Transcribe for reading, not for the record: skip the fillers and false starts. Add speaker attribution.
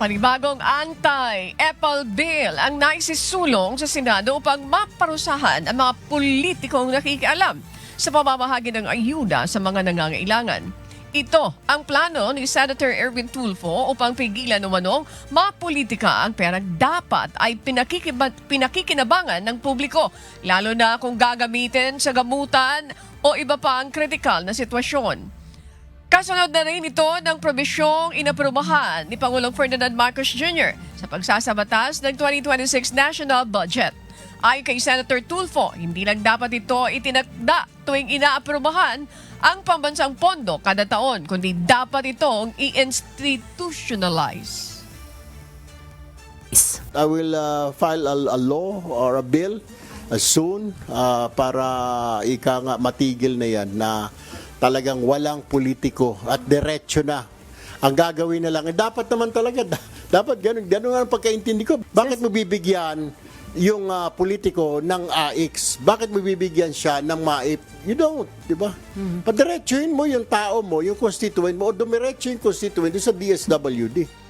Speaker 1: Panibagong anti-Apple bill ang naisisulong sa Senado upang maparusahan ang mga politikong nakikialam sa pamamahagi ng ayuda sa mga nangangailangan. Ito ang plano ni Senator Erwin Tulfo upang pigilan umanong mapolitika ang perang dapat ay pinakikinabangan ng publiko, lalo na kung gagamitin sa gamutan o iba pa ang kritikal na sitwasyon. Kasunod na rin ito ng probisyong inaprubahan ni Pangulong Ferdinand Marcos Jr. sa pagsasabatas ng 2026 national budget. Ayon kay Senator Tulfo, hindi lang dapat ito itinakda tuwing inaaprubahan ang pambansang pondo kada taon, kundi dapat itong i-institutionalize.
Speaker 2: I will file a law or a bill soon para ika nga matigil na yan na talagang walang politiko at diretso na. Ang gagawin na lang, dapat naman talaga, dapat ganun ang pagkaintindi ko. Bakit mo bibigyan yung politiko ng AIX? Bakit mo bibigyan siya ng MAIP? You don't, di ba? Padiretsuhin mo yung tao mo, yung constituent mo, o dumiretso yung constituent sa DSWD.